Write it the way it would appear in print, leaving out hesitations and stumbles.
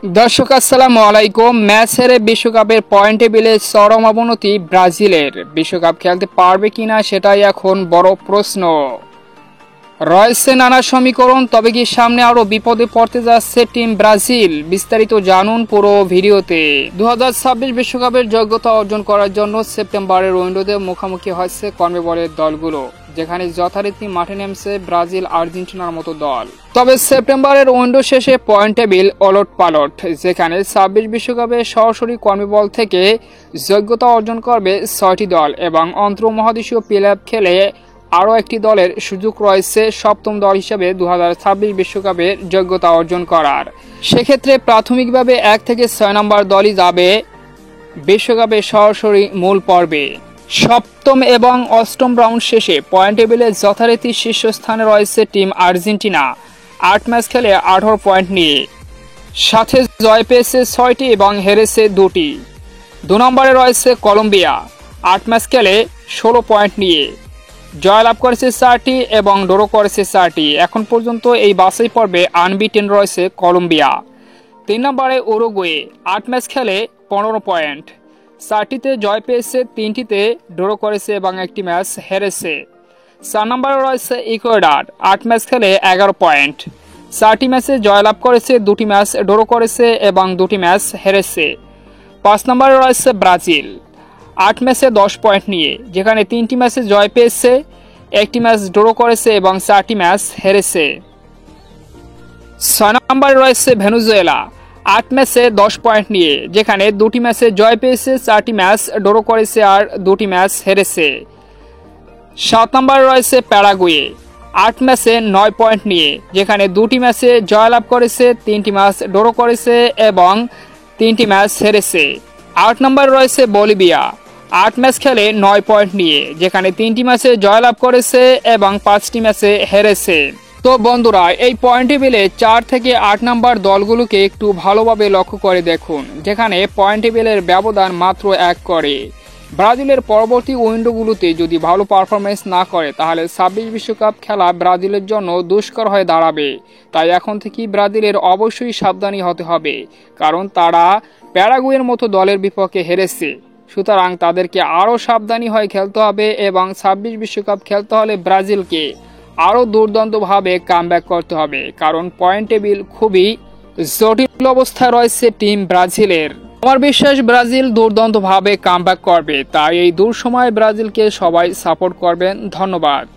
দর্শক আসসালামু আলাইকুম। ম্যাচ হেরে বিশ্বকাপের পয়েন্ট টেবিলে চরম অবনতি ব্রাজিলের। বিশ্বকাপ খেলতে পারবে কিনা সেটাই এখন বড় প্রশ্ন। রয়েছে নানা সমীকরণ, তবে কি সামনে আরো বিপদে পড়তে যাচ্ছে টিম ব্রাজিল? বিস্তারিত জানুন পুরো ভিডিওতে। 2026 বিশ্বকাপের যোগ্যতা অর্জন করার জন্য সেপ্টেম্বরের উইন্ডোতে মুখোমুখি হচ্ছে কনমেবলের দলগুলো, যেখানে যথারীতি মাঠে নেমেছে ব্রাজিল আর্জেন্টিনার মতো দল। তবে সেপ্টেম্বরের উইন্ডো শেষে পয়েন্ট টেবিল ওলট পালট, যেখানে 26 বিশ্বকাপে সরাসরি কনমেবল থেকে যোগ্যতা অর্জন করবে 6টি দল এবং অন্তর্মহাদেশীয় প্লে অফ খেলে আরও একটি দলের সুযোগ রয়েছে সপ্তম দল হিসেবে 2026 বিশ্বকাপের যোগ্যতা অর্জন করার। সেক্ষেত্রে প্রাথমিকভাবে 1 থেকে 6 নম্বর দলই যাবে বিশ্বকাপে সরাসরি মূল পর্বে। সপ্তম এবং অষ্টম রাউন্ড শেষে পয়েন্ট টেবিলে যথারীতি শীর্ষস্থানে রয়েছে টিম আর্জেন্টিনা 8 ম্যাচ খেলে 18 পয়েন্ট নিয়ে, সাথে জয় পেয়েছে 6টি এবং হেরেছে 2টি। 2 নম্বরে রয়েছে কলম্বিয়া 8 ম্যাচ খেলে 16 পয়েন্ট নিয়ে, জয়লাভ করেছে 4টি এবং ড্র করেছে 4টি। এখন পর্যন্ত এই বাছাই পর্বে আনবিটেন রয়েছে কলম্বিয়া। 3 নম্বরে উরুগুয়ে 8 ম্যাচ খেলে 15 পয়েন্ট, 4টিতে জয় পেয়েছে, 3টিতে ড্র করেছে এবং 1টি ম্যাচ হেরেছে। 4 নম্বরে রয়েছে ইকুয়েডর 8 ম্যাচ খেলে 11 পয়েন্ট, 4টি ম্যাচে জয়লাভ করেছে, 2টি ম্যাচ ড্র করেছে এবং 2টি ম্যাচ হেরেছে। 5 নম্বরে রয়েছে ব্রাজিল 8 ম্যাচে 10 পয়েন্ট নিয়ে, যেখানে 3টি ম্যাচে জয় পেয়েছে, 1টি ম্যাচ ড্র করেছে এবং 4টি ম্যাচ হেরেছে। 6 নম্বরে রয়েছে ভেনেজুয়েলা 8 ম্যাচে 10 পয়েন্ট নিয়ে, যেখানে 2টি ম্যাচে জয় পেয়েছে, 4টি ম্যাচ ড্র করেছে আর 2টি ম্যাচ হেরেছে। 7 নম্বরে রয়েছে প্যারাগুয়ে 8 ম্যাচে 9 পয়েন্ট নিয়ে, যেখানে 2টি ম্যাচে জয়লাভ করেছে, 3টি ম্যাচ ড্র করেছে এবং 3টি ম্যাচ হেরেছে। 8 নম্বরে রয়েছে বলিভিয়া 8 ম্যাচ খেলে 9 পয়েন্ট নিয়ে, যেখানে 3টি ম্যাচে জয়লাভ করেছে এবং 5টি ম্যাচে হেরেছে। তো বন্ধুরা, এই পয়েন্ট টেবিলে 4 থেকে 8 নম্বর দলগুলোকে একটু ভালোভাবে লক্ষ্য করে দেখুন, যেখানে পয়েন্ট টেবিলের ব্যবধান মাত্র 1 করে। ব্রাজিলের পরবর্তী উইন্ডোগুলোতে যদি ভালো পারফরমেন্স না করে, তাহলে 26 বিশ্বকাপ খেলা ব্রাজিলের জন্য দুষ্কর হয়ে দাঁড়াবে। তাই এখন থেকেই ব্রাজিলের অবশ্যই সাবধানী হতে হবে, কারণ তারা প্যারাগুয়ের মতো দলের বিপক্ষে হেরেছে। সুতরাং তাদেরকে আরও সাবধানী হয়ে খেলতে হবে এবং 26 বিশ্বকাপ খেলতে হলে ব্রাজিলকে আরও দুর্দান্তভাবে কামব্যাক করতে হবে, কারণ পয়েন্ট টেবিল খুবই জটিল অবস্থায় রয়েছে টিম ব্রাজিলের। আমার বিশ্বাস ব্রাজিল দুর্দান্তভাবে কামব্যাক করবে, তাই এই দুঃসময়ে ব্রাজিলকে সবাই সাপোর্ট করবেন। ধন্যবাদ।